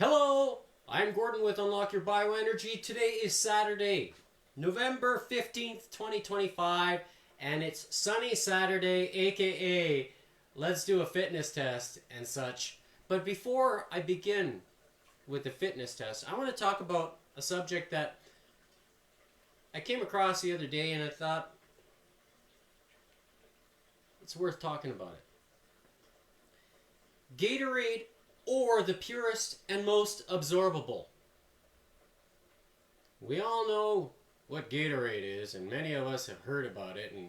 Hello, I'm Gordon with Unlock Your Bioenergy. Today is Saturday, November 15th, 2025, and it's Sunny Saturday, aka let's do a fitness test and such. But before I begin with the fitness test, I want to talk about a subject that I came across the other day and I thought it's worth talking about it. Gatorade or the purest and most absorbable. We all know what Gatorade is, and many of us have heard about it. And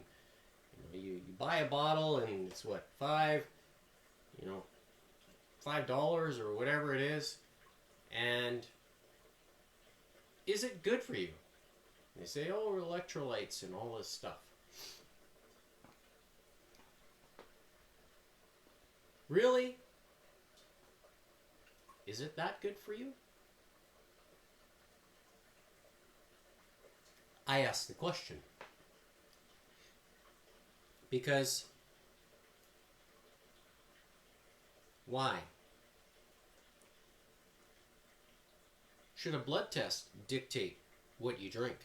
you buy a bottle, and it's what, $5 or whatever it is. And is it good for you? They say, oh, electrolytes and all this stuff. Really? Is it that good for you? I ask the question because why? Should a blood test dictate what you drink?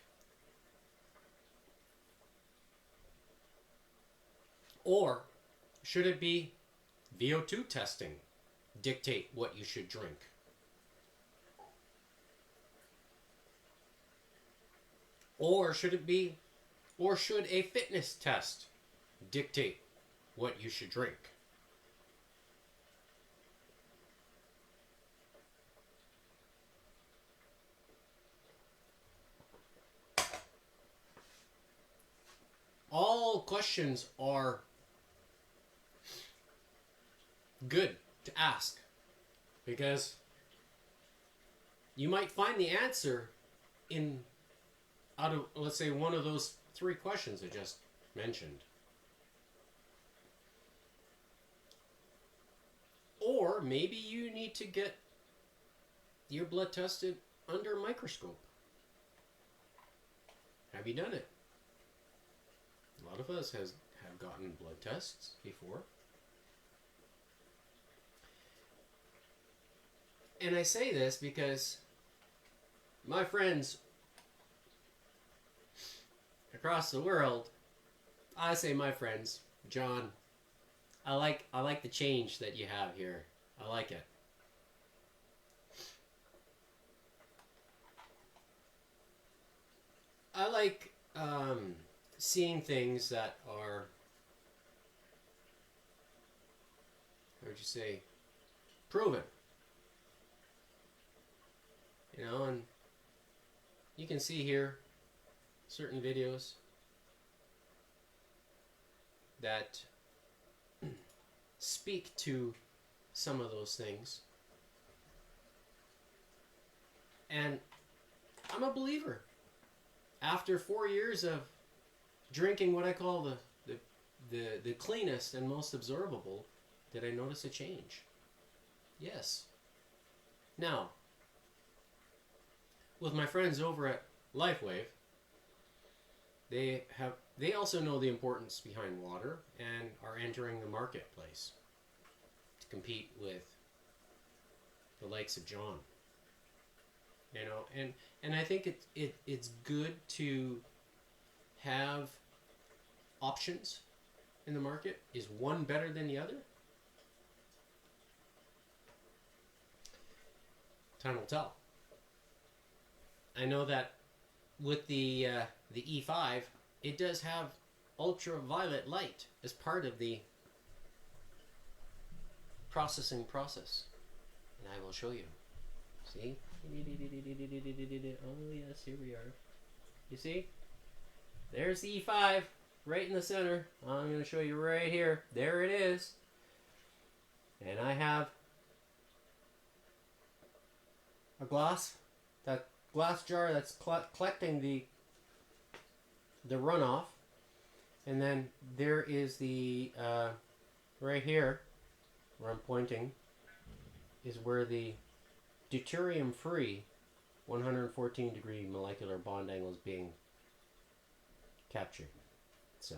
Or should it be VO2 testing dictate what you should drink? Or should a fitness test dictate what you should drink? All questions are good to ask because you might find the answer out of, let's say, one of those three questions I just mentioned. Or maybe you need to get your blood tested under a microscope. Have you done it? A lot of us have gotten blood tests before. And I say this because my friends across the world, I say my friends, John, I like the change that you have here. I like it. I like seeing things that are, how would you say, proven. And you can see here certain videos that speak to some of those things. And I'm a believer. After 4 years of drinking what I call the cleanest and most absorbable, did I notice a change? Yes. Now, with my friends over at LifeWave, they also know the importance behind water and are entering the marketplace to compete with the likes of John. And I think it's good to have options in the market. Is one better than the other? Time will tell. I know that with the E5, it does have ultraviolet light as part of the processing process. And I will show you. See? Oh yes, here we are. You see? There's the E5 right in the center. I'm going to show you right here. There it is. And I have a glass jar that's collecting the runoff, and then there is the right here where I'm pointing is where the deuterium free 114 degree molecular bond angle is being captured. So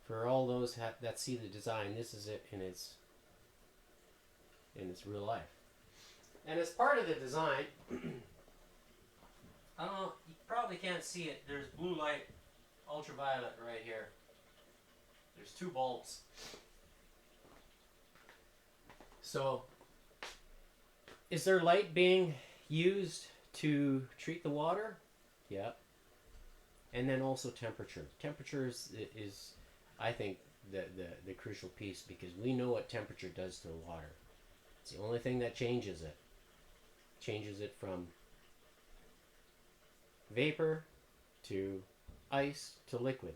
for all those that see the design, this is it in its real life. And as part of the design, I don't know, you probably can't see it. There's blue light, ultraviolet right here. There's 2 bulbs. So, is there light being used to treat the water? Yep. And then also temperature. Temperature is I think, the crucial piece, because we know what temperature does to the water. It's the only thing that changes it. Changes it from vapor to ice to liquid.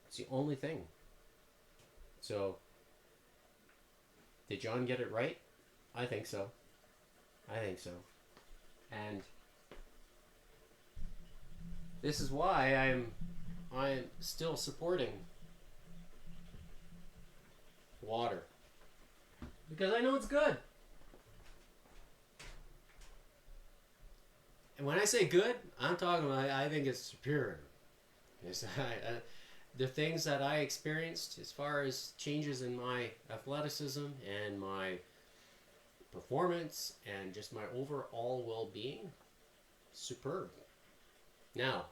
It's the only thing. So, did John get it right? I think so. I think so. And this is why I'm still supporting water, because I know it's good. And when I say good, I'm talking about, I think it's superior. The things that I experienced as far as changes in my athleticism and my performance and just my overall well-being, superb. Now,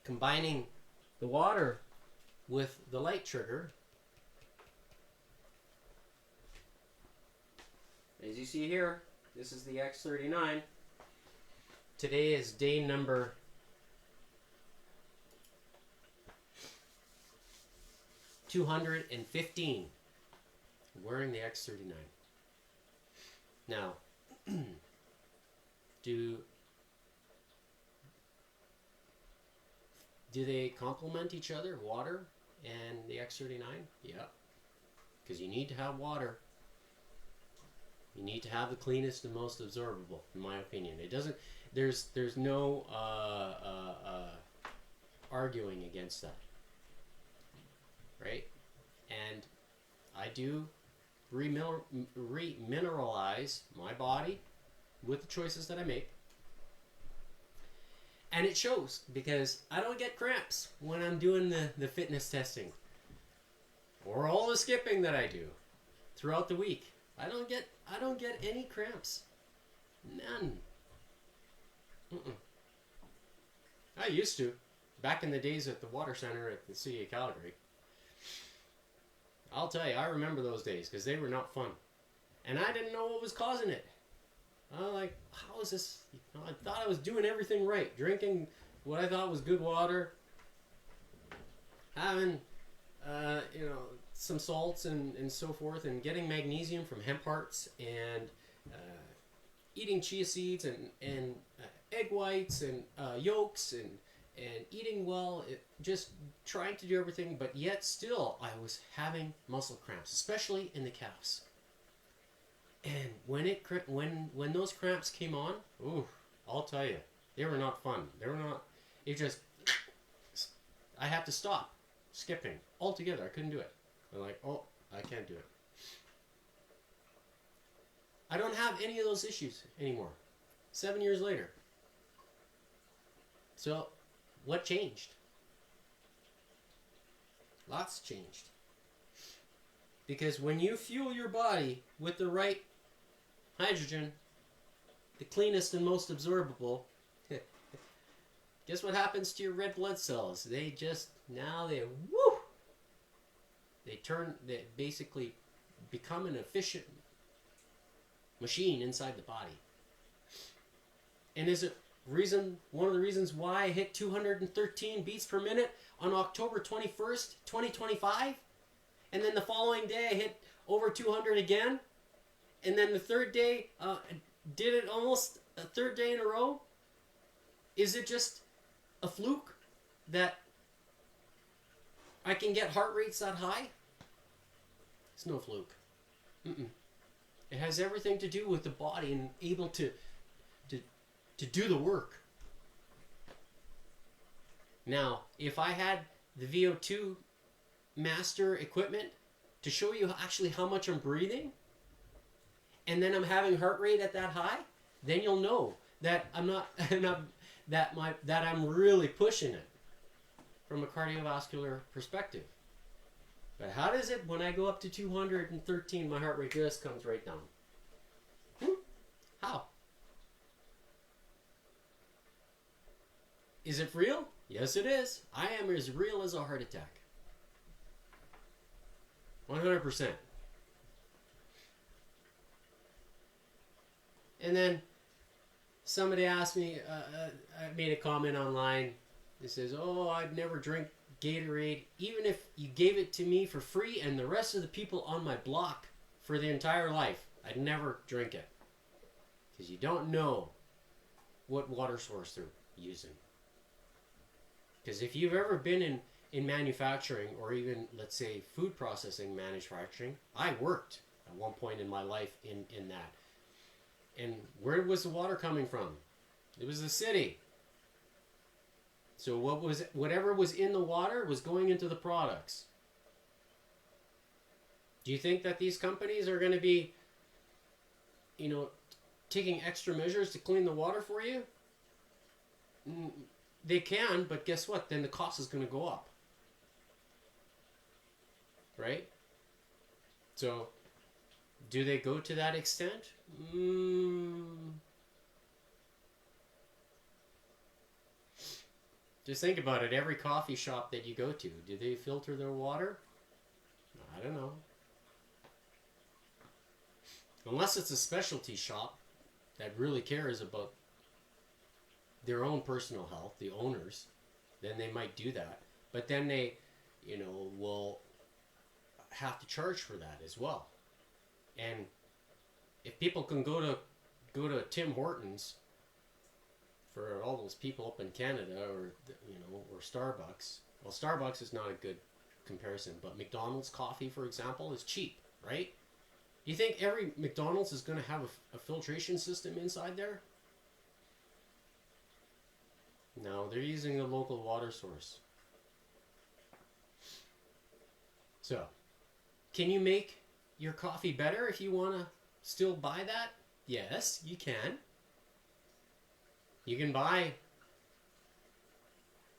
combining the water with the light trigger, as you see here, this is the X39. Today is day number 215. I'm wearing the X39. Now, do they complement each other, water and the X39? Yeah. Because you need to have water. You need to have the cleanest and most absorbable, in my opinion. It doesn't. There's no arguing against that, right? And I do remineralize my body with the choices that I make, and it shows, because I don't get cramps when I'm doing the fitness testing or all the skipping that I do throughout the week. I don't get any cramps. None. I used to, back in the days at the water center at the city of Calgary. I'll tell you, I remember those days, because they were not fun. And I didn't know what was causing it. I was like, how is this? I thought I was doing everything right. Drinking what I thought was good water. Having, some salts and so forth. And getting magnesium from hemp hearts. And eating chia seeds and egg whites and yolks and eating well, just trying to do everything, but yet still I was having muscle cramps, especially in the calves. And when those cramps came on, ooh, I'll tell you, they were not fun. They were not. It just, I had to stop skipping altogether. I couldn't do it. I'm like, oh, I can't do it. I don't have any of those issues anymore. 7 years later. So, what changed? Lots changed. Because when you fuel your body with the right hydrogen, the cleanest and most absorbable, guess what happens to your red blood cells? They basically become an efficient machine inside the body. And is it one of the reasons why I hit 213 beats per minute on October 21st, 2025? And then the following day I hit over 200 again? And then the third day, did it almost a third day in a row? Is it just a fluke that I can get heart rates that high? It's no fluke. It has everything to do with the body and able to do the work. Now, if I had the VO2 master equipment to show you actually how much I'm breathing, and then I'm having heart rate at that high, then you'll know that that I'm really pushing it from a cardiovascular perspective. But how does it, when I go up to 213, my heart rate just comes right down? How? Is it real? Yes, it is. I am as real as a heart attack. 100%. And then somebody asked me, I made a comment online. It says, oh, I'd never drink Gatorade, even if you gave it to me for free and the rest of the people on my block for the entire life. I'd never drink it. Because you don't know what water source they're using. Because if you've ever been in manufacturing, or even, let's say, food processing manufacturing, I worked at one point in my life in that. And where was the water coming from? It was the city. So whatever was in the water was going into the products. Do you think that these companies are going to be, taking extra measures to clean the water for you? They can, but guess what? Then the cost is going to go up. Right? So, do they go to that extent? Just think about it. Every coffee shop that you go to, do they filter their water? I don't know. Unless it's a specialty shop that really cares about their own personal health, the owners, then they might do that. But then they, will have to charge for that as well. And if people can go to Tim Hortons, for all those people up in Canada, or Starbucks. Well, Starbucks is not a good comparison, but McDonald's coffee, for example, is cheap, right? You think every McDonald's is going to have a filtration system inside there? No, they're using a local water source. So, can you make your coffee better if you want to still buy that? Yes, you can. You can buy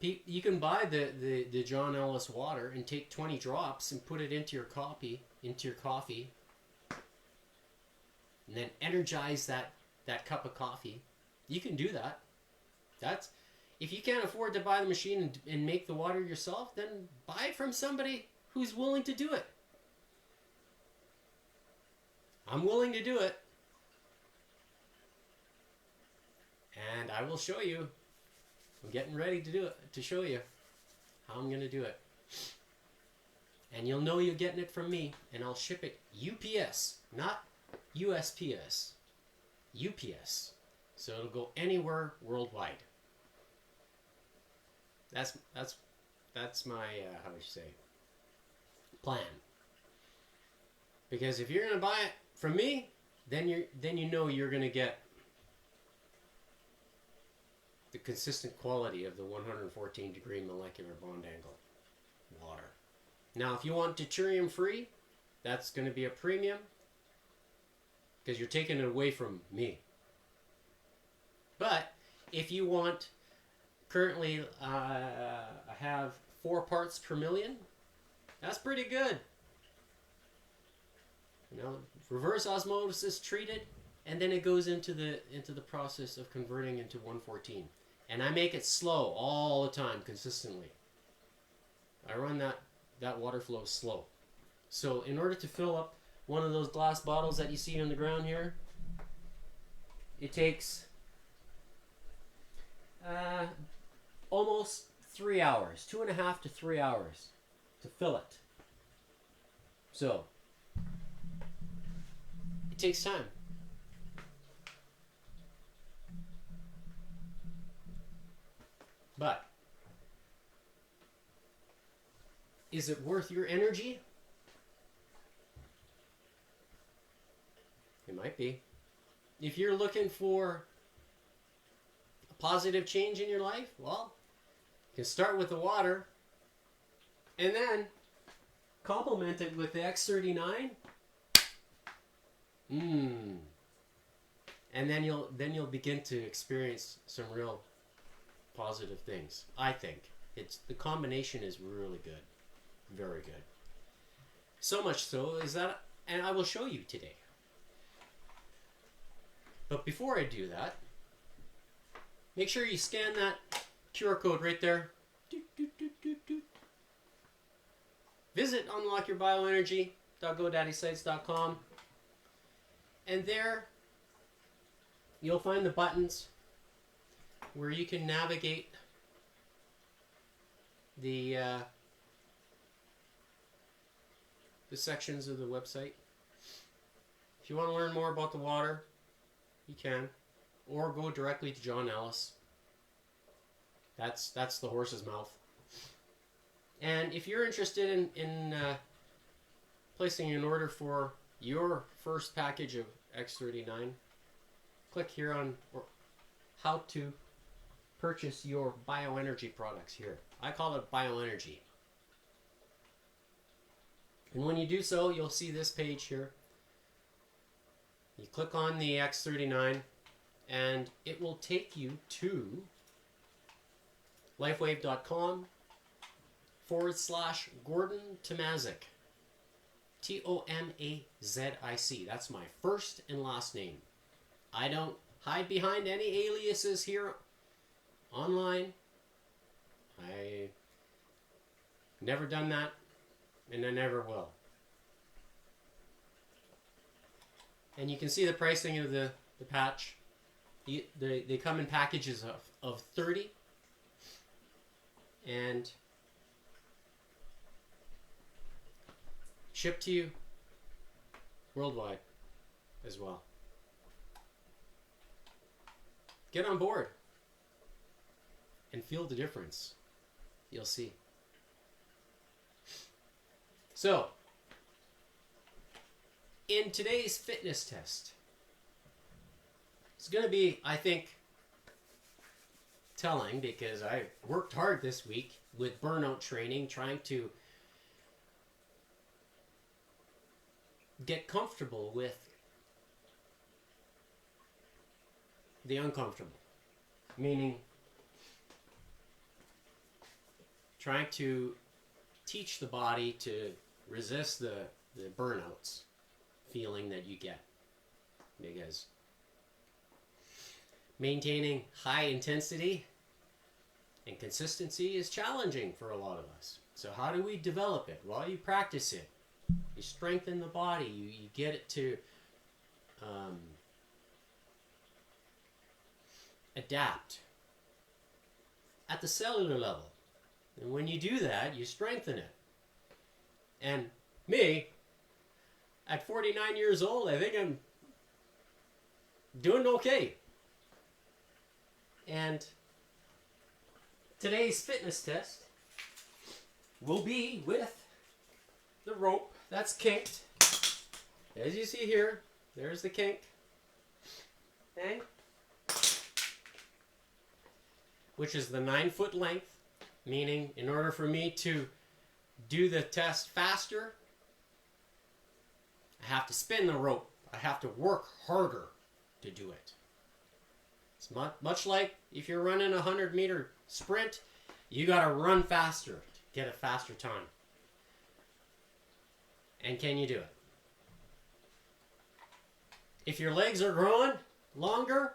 the John Ellis water and take 20 drops and put it into your coffee, and then energize that cup of coffee. You can do that. That's, if you can't afford to buy the machine and make the water yourself, then buy it from somebody who's willing to do it. I'm willing to do it. And I will show you. I'm getting ready to do it, to show you how I'm going to do it. And you'll know you're getting it from me, and I'll ship it UPS, not USPS. UPS. So it'll go anywhere worldwide. That's my how would you say, plan. Because if you're going to buy it from me, then you know you're going to get the consistent quality of the 114 degree molecular bond angle water. Now, if you want deuterium free, that's going to be a premium because you're taking it away from me. But if you want, currently I have 4 parts per million. That's pretty good. Reverse osmosis treated, and then it goes into the process of converting into 114. And I make it slow all the time, consistently. I run that water flow slow. So in order to fill up one of those glass bottles that you see on the ground here, it takes almost 3 hours, 2.5 to 3 hours to fill it. So it takes time. But is it worth your energy? It might be. If you're looking for a positive change in your life, well, you can start with the water and then complement it with the X39. And then you'll begin to experience some real positive things. I think the combination is really good, very good. So much so is that, and I will show you today. But before I do that, make sure you scan that QR code right there. Visit unlockyourbioenergy.godaddyscience.com, and there you'll find the buttons where you can navigate the sections of the website. If you want to learn more about the water, you can, or go directly to John Ellis. That's the horse's mouth. And if you're interested in placing an order for your first package of X39, click here on how to purchase your bioenergy products here. I call it bioenergy. And when you do so, you'll see this page here. You click on the X39 and it will take you to lifewave.com/Gordon Tomazic. Tomazic. That's my first and last name. I don't hide behind any aliases here online. I never done that, and I never will. And you can see the pricing of the patch. They come in packages of 30. And shipped to you worldwide as well. Get on board and feel the difference. You'll see. So, in today's fitness test, it's going to be, I think, telling, because I worked hard this week with burnout training, trying to get comfortable with the uncomfortable. Meaning, trying to teach the body to resist the burnouts feeling that you get. Because maintaining high intensity and consistency is challenging for a lot of us. So how do we develop it? Well, you practice it. You strengthen the body. You get it to adapt at the cellular level. And when you do that, you strengthen it. And me, at 49 years old, I think I'm doing okay. And today's fitness test will be with the rope that's kinked. As you see here, there's the kink. Okay? Which is the 9-foot length, meaning in order for me to do the test faster, I have to spin the rope. I have to work harder to do it. It's much like if you're running a 100-meter sprint, you got to run faster to get a faster time. And can you do it? If your legs are growing longer,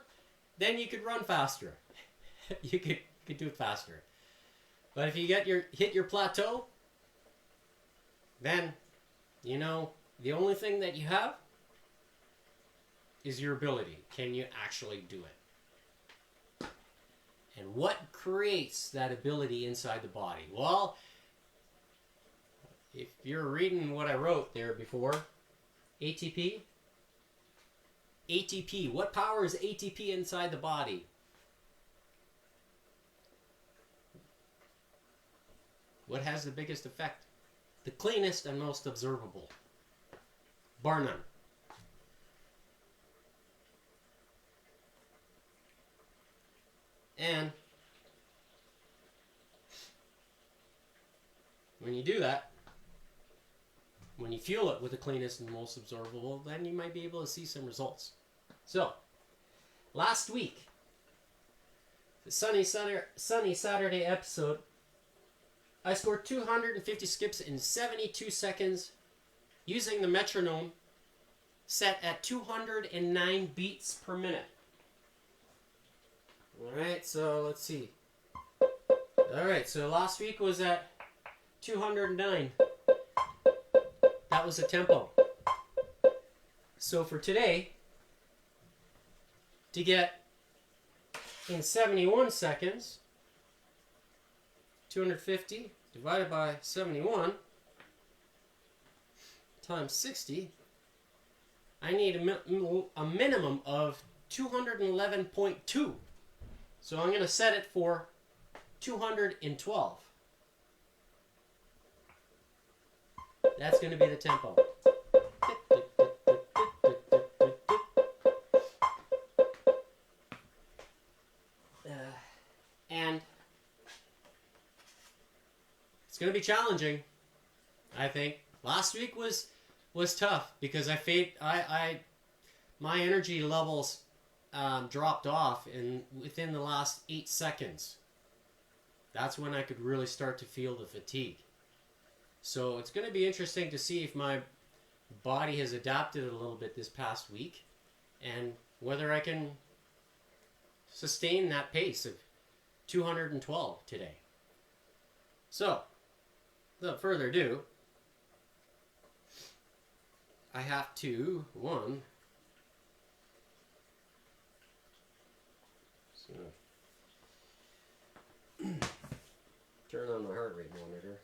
then you could run faster. you could do it faster. But if you hit your plateau, then you know the only thing that you have is your ability. Can you actually do it? And what creates that ability inside the body? Well, if you're reading what I wrote there before, ATP, what powers ATP inside the body? What has the biggest effect? The cleanest and most observable. Bar none. And when you do that, when you fuel it with the cleanest and most observable, then you might be able to see some results. So, last week, the Sunny Saturday episode, I scored 250 skips in 72 seconds using the metronome set at 209 beats per minute. Alright, so let's see. Alright, so last week was at 209. That was a tempo. So for today, to get in 71 seconds, 250 divided by 71 times 60, I need a minimum of 211.2. So I'm going to set it for 212. That's going to be the tempo. And it's going to be challenging, I think. Last week was tough because my energy levels dropped off within the last 8 seconds. That's when I could really start to feel the fatigue. So it's going to be interesting to see if my body has adapted a little bit this past week and whether I can sustain that pace of 212 today. So, without further ado, I have to, turn on my heart rate monitor.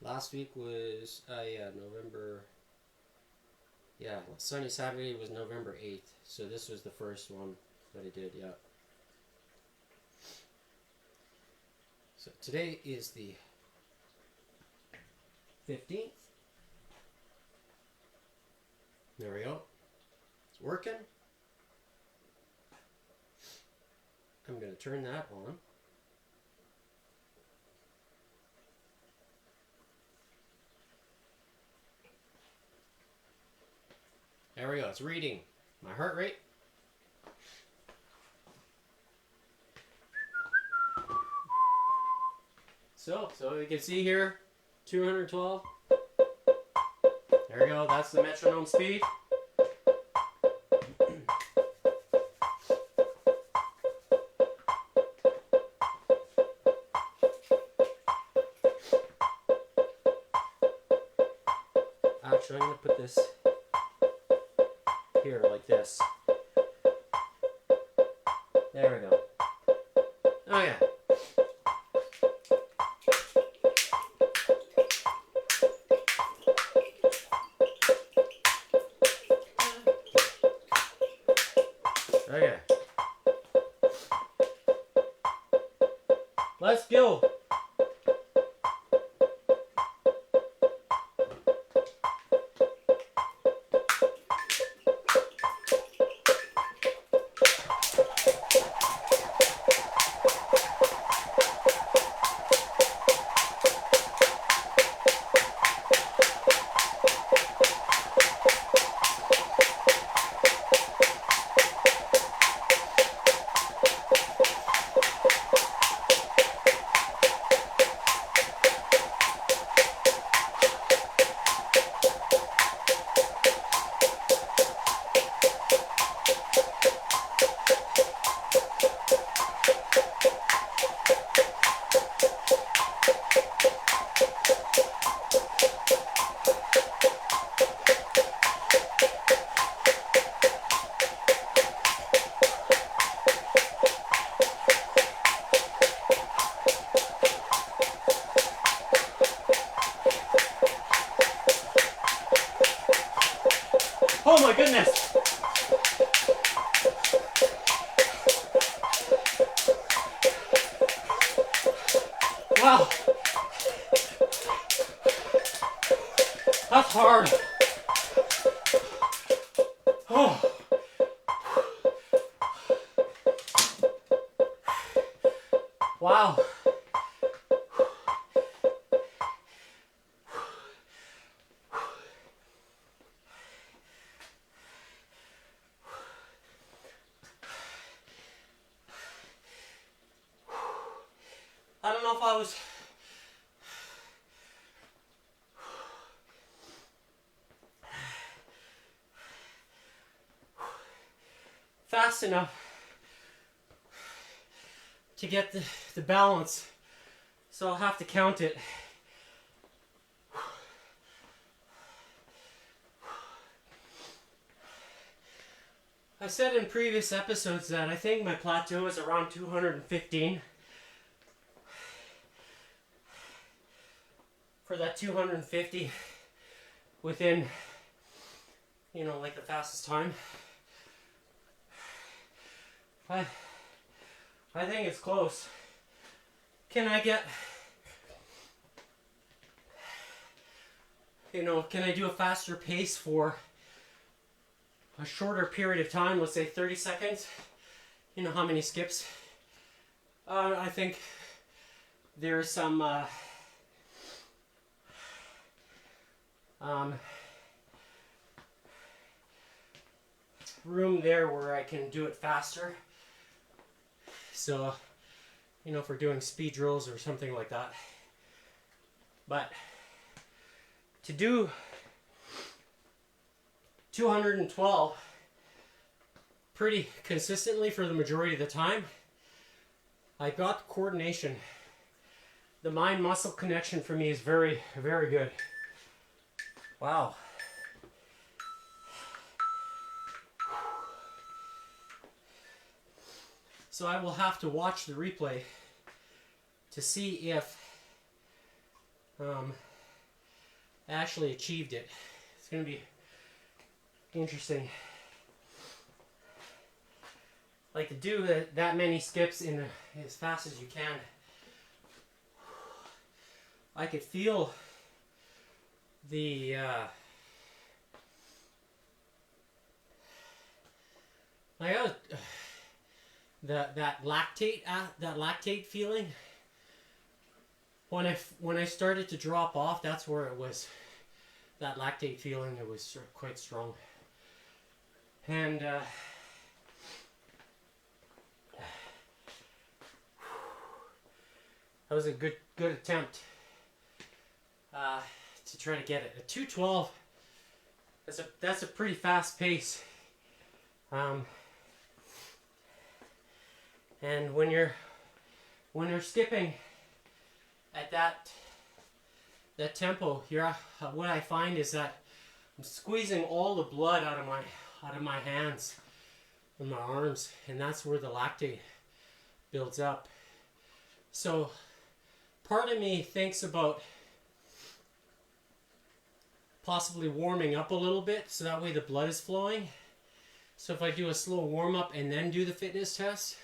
Last week was, November, Sunny Saturday was November 8th. So this was the first one that I did, yeah. So today is the 15th. There we go. It's working. I'm going to turn that on. There we go. It's reading my heart rate. So you can see here, 212. There we go. That's the metronome speed. Actually, I'm going to put this here like this. There we go. Oh yeah. Okay. Let's go. Oh my goodness! Wow! That's hard! Oh! Wow! I don't know if close. Fast enough to get the balance, so I'll have to count it. I said in previous episodes that I think my plateau is around 215. For that 250 within, you know, like the fastest time. I think it's close. Can I get, you know, can I do a faster pace for a shorter period of time, let's say 30 seconds? You know how many skips? I think there's some room there where I can do it faster. So, you know, if we're doing speed drills or something like that. But to do 212 pretty consistently for the majority of the time, I got coordination. The mind-muscle connection for me is very, very good. Wow. So I will have to watch the replay to see if I actually achieved it. It's going to be interesting. Like to do that many skips in as fast as you can. I could feel the that lactate feeling when I started to drop off. That's where it was. That lactate feeling, it was quite strong. And that was a good attempt to try to get it. A 212. That's a pretty fast pace. And when you're skipping at that tempo, what I find is that I'm squeezing all the blood out of my hands and my arms, and that's where the lactate builds up. So part of me thinks about possibly warming up a little bit so that way the blood is flowing. So if I do a slow warm up and then do the fitness test,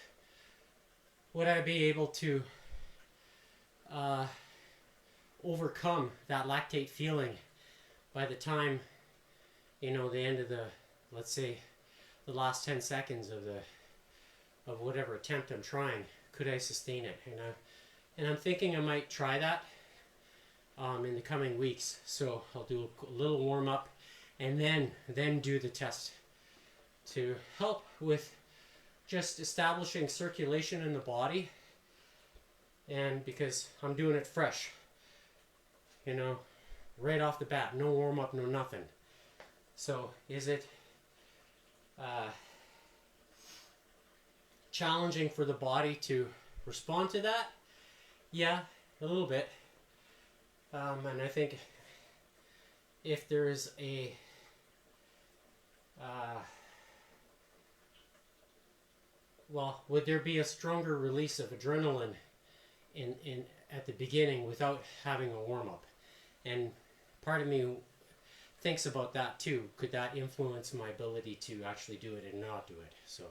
would I be able to overcome that lactate feeling by the time, you know, the end of let's say the last 10 seconds of whatever attempt I'm trying? Could I sustain it? And I'm thinking I might try that in the coming weeks. So I'll do a little warm up and then do the test to help with just establishing circulation in the body. And because I'm doing it fresh, you know, right off the bat, no warm up, no nothing. So is it challenging for the body to respond to that? Yeah, a little bit. And I think if there is a well, would there be a stronger release of adrenaline in at the beginning without having a warm-up? And part of me thinks about that too. Could that influence my ability to actually do it and not do it? So,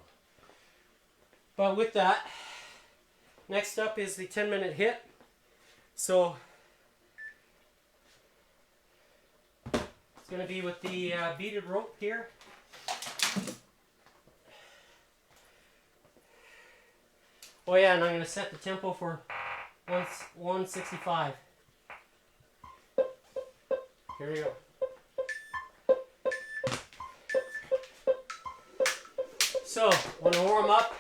but with that, next up is the 10-minute HIIT. So it's going to be with the beaded rope here. Oh yeah, and I'm going to set the tempo for 165. Here we go. So, when I warm up,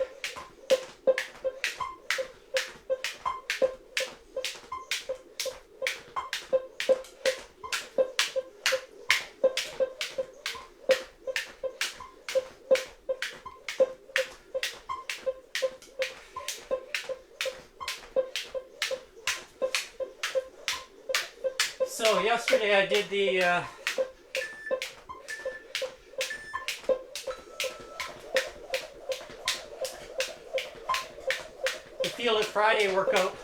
So yesterday I did the Feel It Friday workout.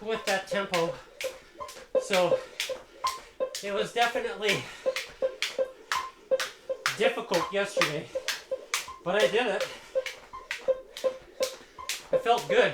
With that tempo. So it was definitely difficult yesterday, but I did it. I felt good.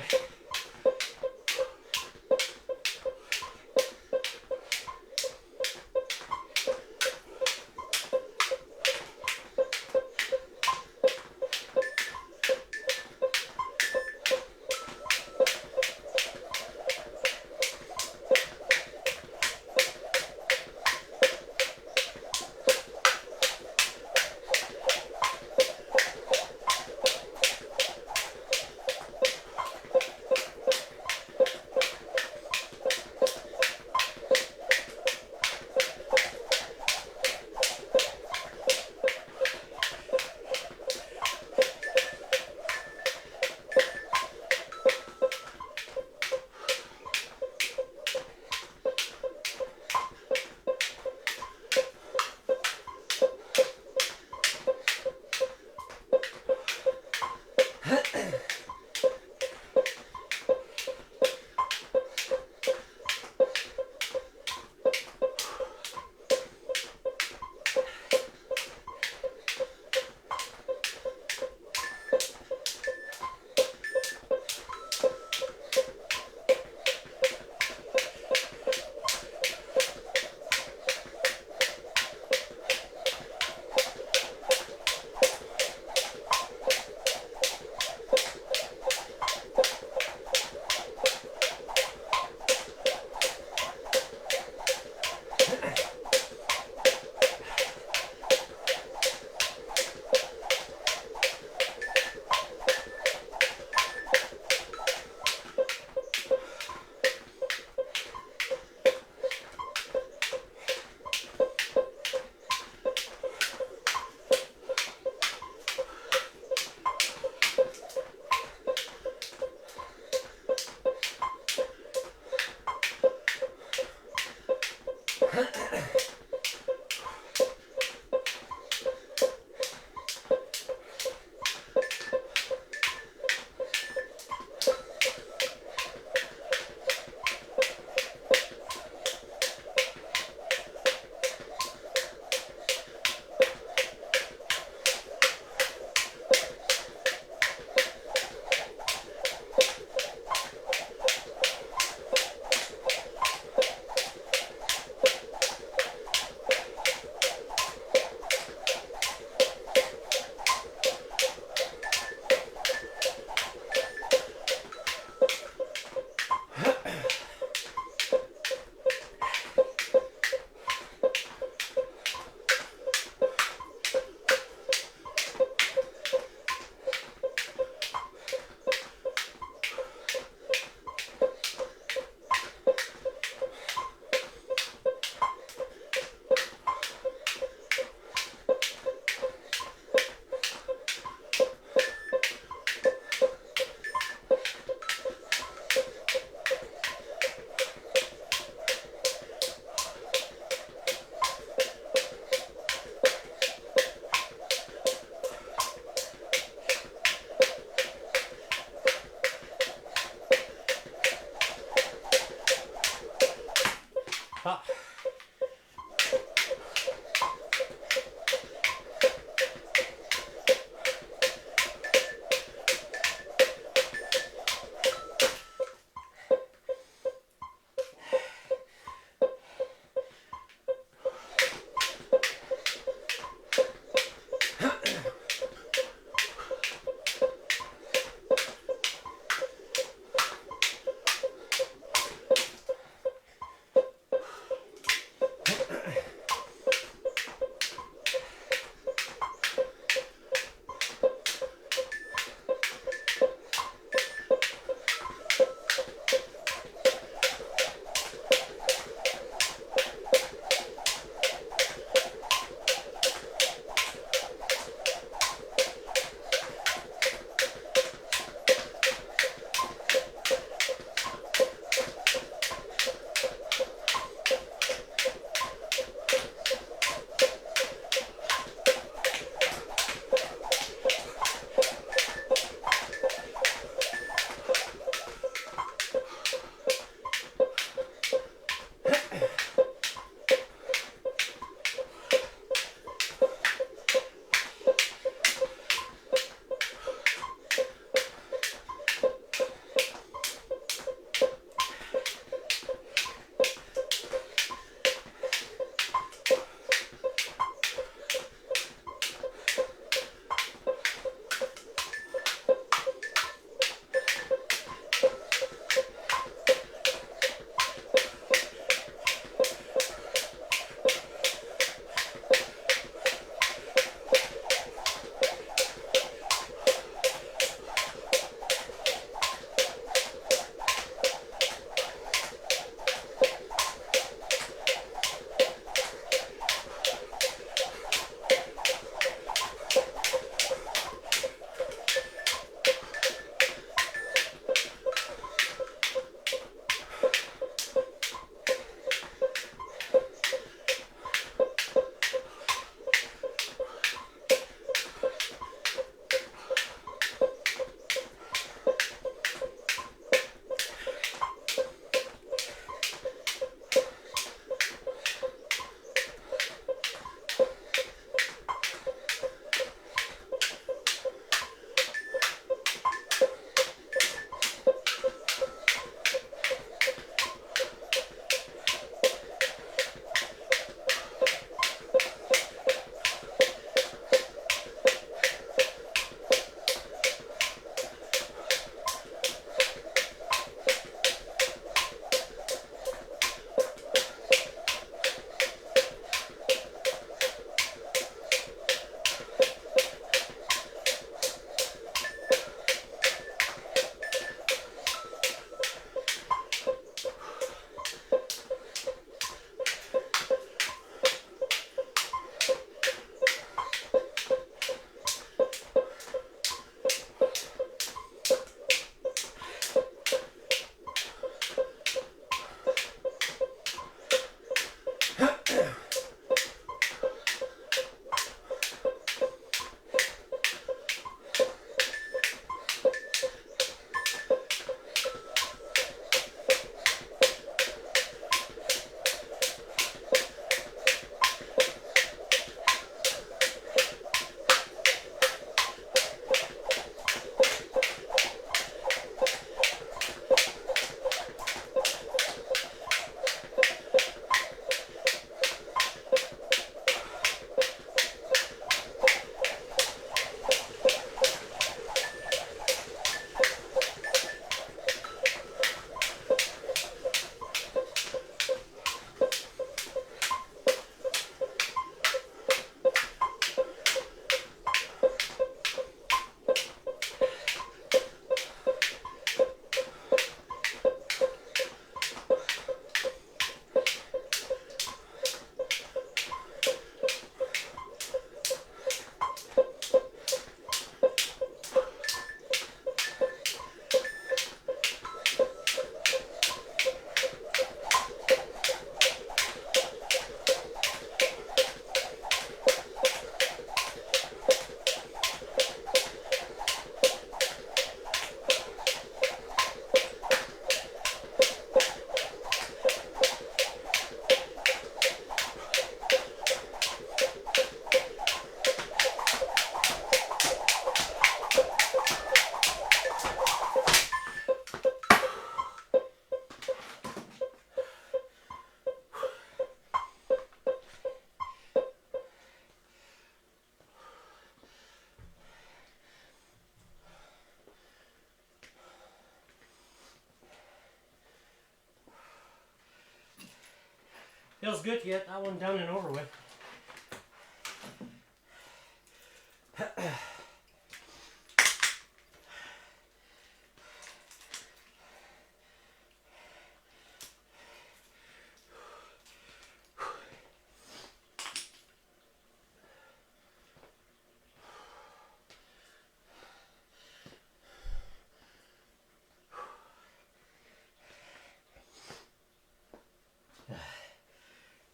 Feels good to get that one done and over with.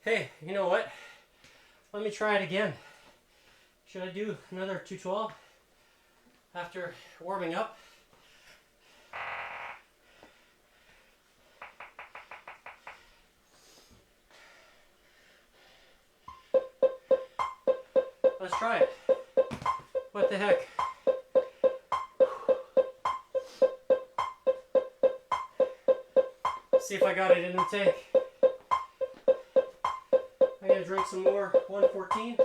Hey, you know what? Let me try it again. Should I do another 212 after warming up? Let's try it. What the heck? See if I got it in the tank. I'm gonna drink some more 114.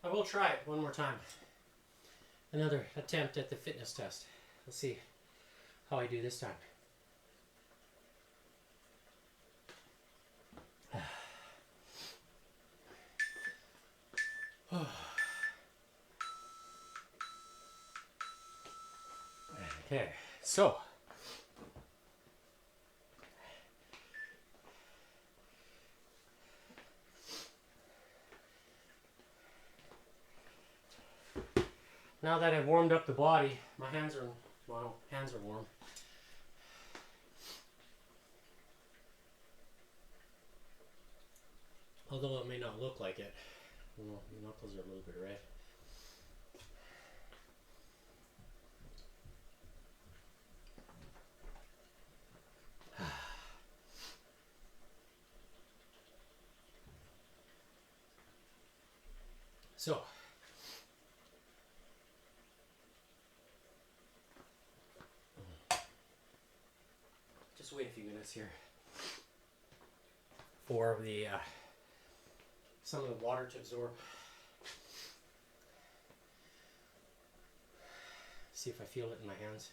I will try it one more time. Another attempt at the fitness test. Let's see how I do this time. Okay, so now that I've warmed up the body, my hands are warm. Although it may not look like it. Well, the knuckles are a little bit red. So, just wait a few minutes here for the some of the water to absorb. See if I feel it in my hands.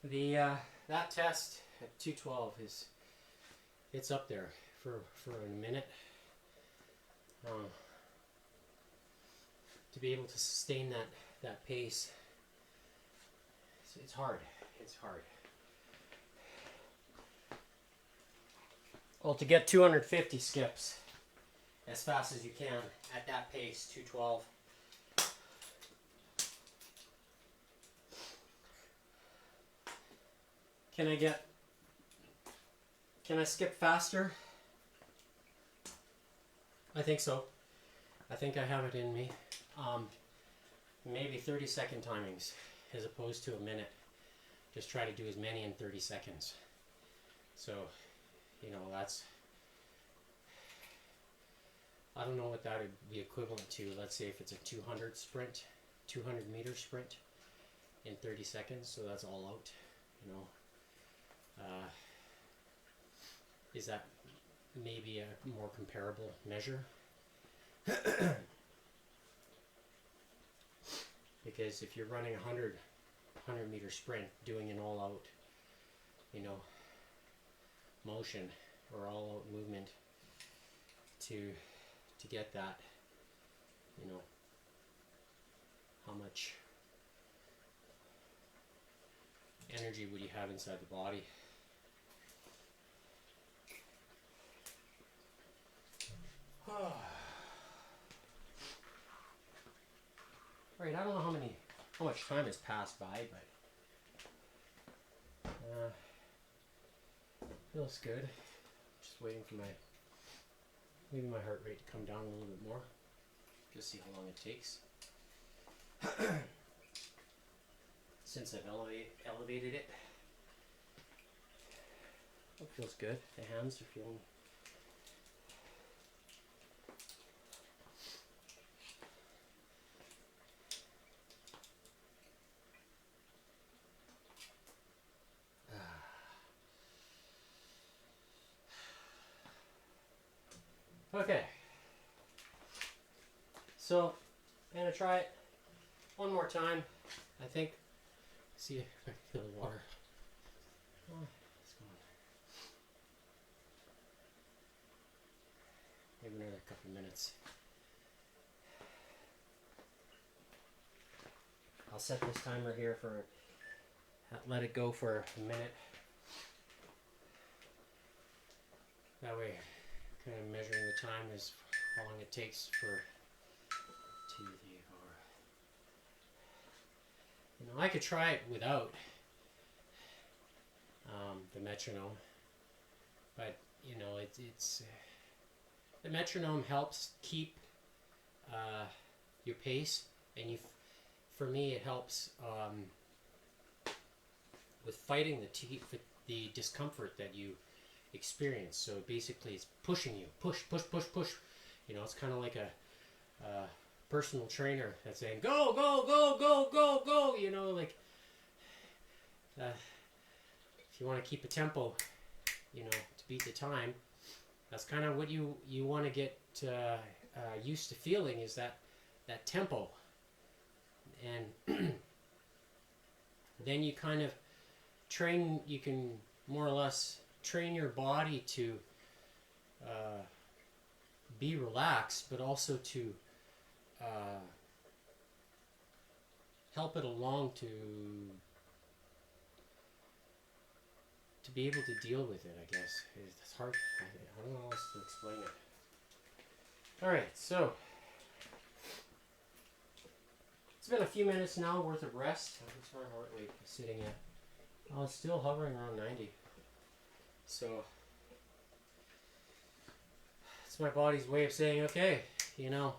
The that test at 212 it's up there for a minute. To be able to sustain that pace, it's hard. It's hard. Well, to get 250 skips as fast as you can at that pace, 212. Can I skip faster? I think so. I think I have it in me. Maybe 30-second timings as opposed to a minute. Just try to do as many in 30 seconds. So, you know, that's, I don't know what that would be equivalent to. Let's say if it's a 200 meter sprint in 30 seconds. So that's all out, you know. Is that maybe a more comparable measure? Because if you're running a 100 meter sprint, doing an all out, you know, motion or all out movement to get that, you know, how much energy would you have inside the body? Alright, I don't know how much time has passed by, but feels good. Just waiting for maybe my heart rate to come down a little bit more. Just see how long it takes. Since I've elevated it. It feels good. The hands are feeling Okay. So, I'm going to try it one more time. I think. See if I can feel the water. Oh, it's going. Maybe another couple minutes. I'll set this timer here for, let it go for a minute. That way, kind of measuring the time is how long it takes for to the, or, you know, I could try it without the metronome, but you know, it's the metronome helps keep your pace, and for me, it helps with fighting the discomfort that you experience. So basically, it's pushing you, push. You know, it's kind of like a personal trainer that's saying, go, go, go, go, go, go. You know, like if you want to keep a tempo, you know, to beat the time, that's kind of what you want to get used to feeling, is that tempo. And then you kind of train, you can more or less train your body to be relaxed, but also to help it along to be able to deal with it, I guess. It's hard, I don't know how else to explain it. Alright, so it's been a few minutes now worth of rest. What's my heart rate sitting at? Oh, it's still hovering around 90. So it's my body's way of saying, okay, you know,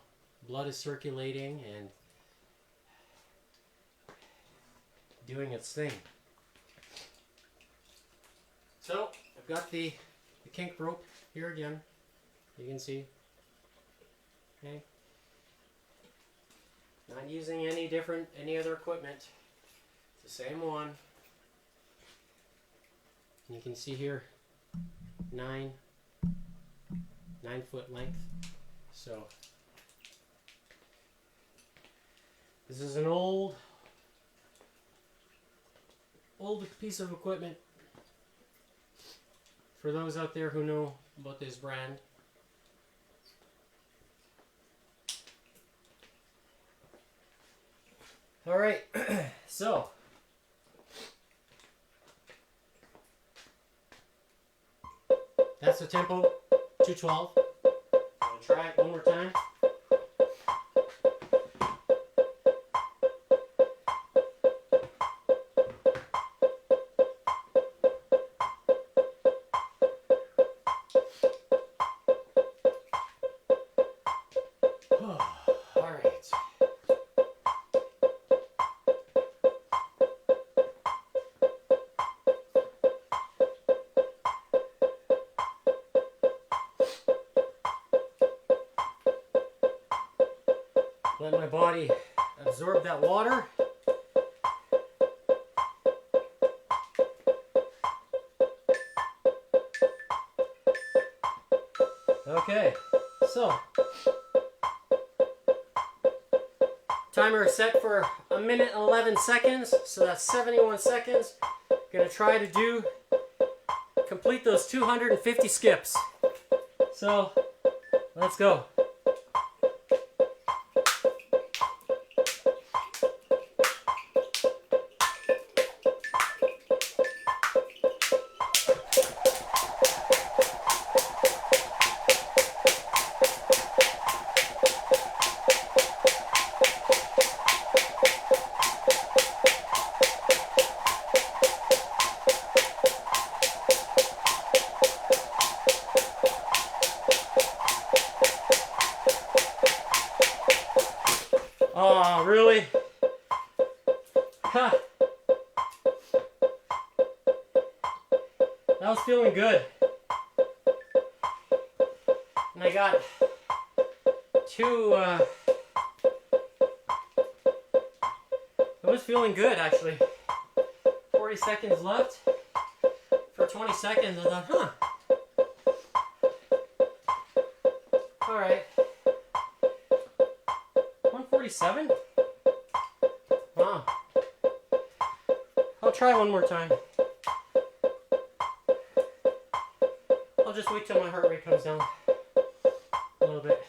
blood is circulating and doing its thing. So I've got the kink rope here again. You can see. Okay. Not using any other equipment. It's the same one. You can see here, 9 foot length. So this is an old piece of equipment. For those out there who know about this brand. All right, so that's the tempo, 212. I'll try it one more time. Let my body absorb that water. Okay, so timer is set for 1 minute and 11 seconds, so that's 71 seconds. Gonna try to complete those 250 skips. So let's go. Oh, really? Huh. That was feeling good. And I got it was feeling good, actually. 40 seconds left. For 20 seconds, I thought, 47? Wow. I'll try one more time. I'll just wait till my heart rate comes down a little bit.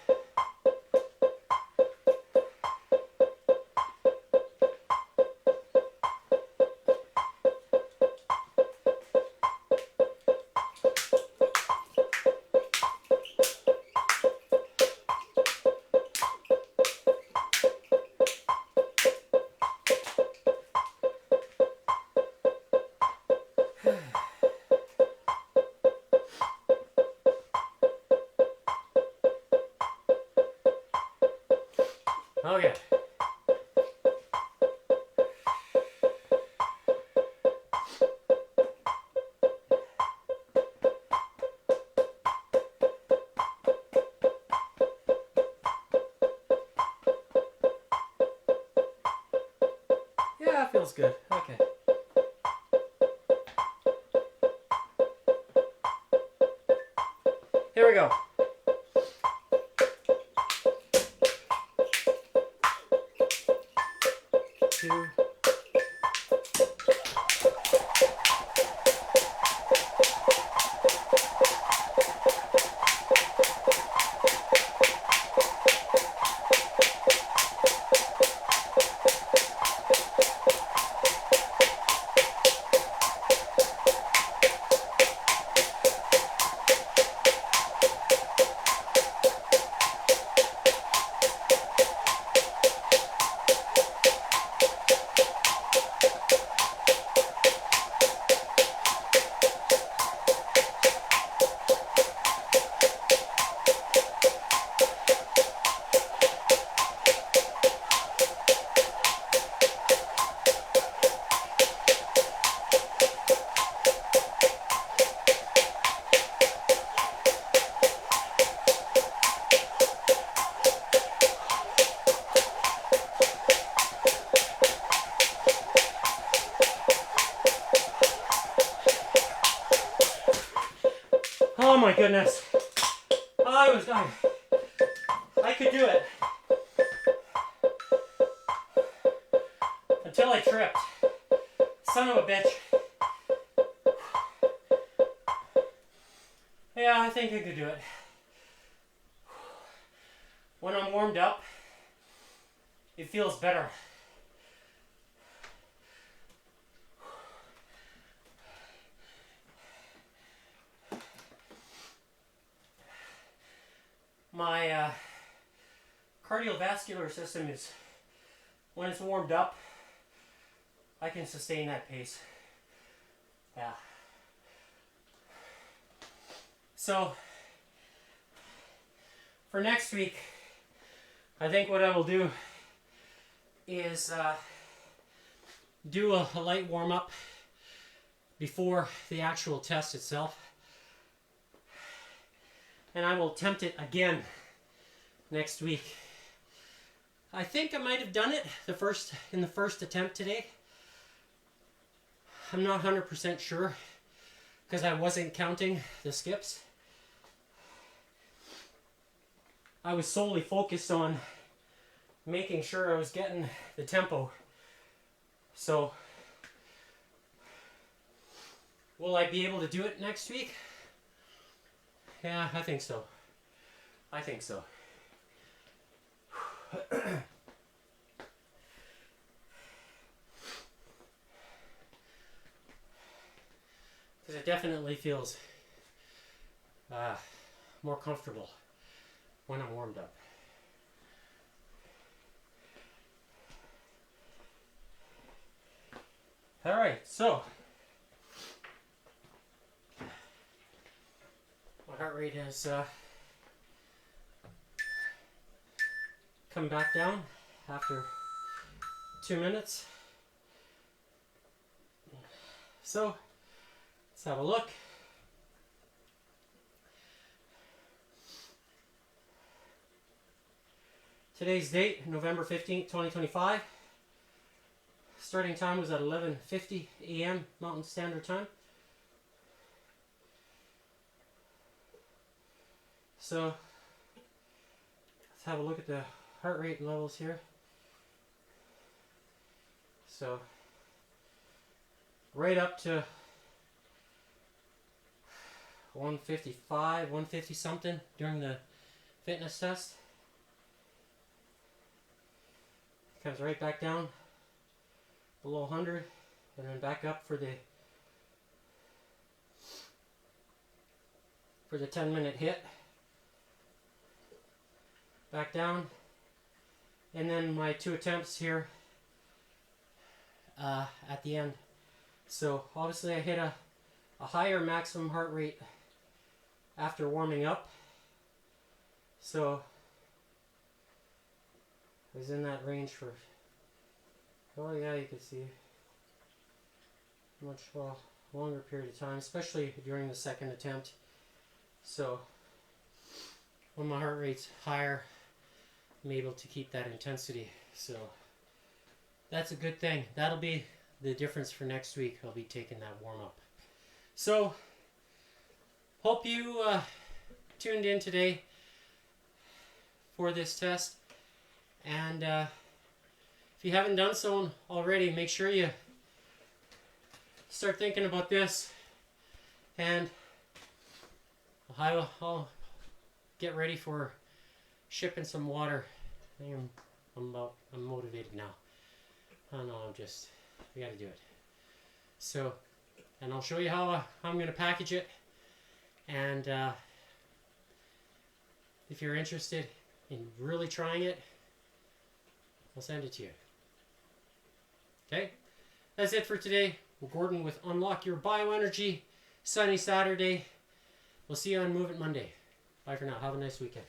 Okay. Yeah, it feels good. Okay. Here we go. 2. Oh my goodness. I was dying. I could do it. Until I tripped. Son of a bitch. Yeah, I think I could do it. When I'm warmed up, it feels better. My cardiovascular system is, when it's warmed up, I can sustain that pace. Yeah. So, for next week, I think what I will do is do a light warm-up before the actual test itself. And I will attempt it again next week. I think I might have done it in the first attempt today. I'm not 100% sure because I wasn't counting the skips. I was solely focused on making sure I was getting the tempo. So, will I be able to do it next week? Yeah, I think so. I think so. Because it definitely feels more comfortable when I'm warmed up. All right, so my heart rate has come back down after 2 minutes. So let's have a look. Today's date, November 15th, 2025. Starting time was at 11:50 a.m. Mountain Standard Time. So let's have a look at the heart rate levels here. So right up to 155, 150 something during the fitness test. Comes right back down below 100 and then back up for the 10-minute hit. Back down. And then my 2 attempts here at the end. So obviously I hit a higher maximum heart rate after warming up. So I was in that range for, oh yeah, you can see, much longer period of time, especially during the second attempt. So when my heart rate's higher, I'm able to keep that intensity. So that's a good thing. That'll be the difference for next week. I'll be taking that warm up. So hope you tuned in today for this test. And if you haven't done so already, make sure you start thinking about this. And I'll get ready for shipping some water. I think I'm motivated now. I don't know, we gotta do it. So, and I'll show you how I'm gonna package it. And if you're interested in really trying it, I'll send it to you. Okay? That's it for today. We're Gordon with Unlock Your Bioenergy. Sunny Saturday. We'll see you on Move It Monday. Bye for now. Have a nice weekend.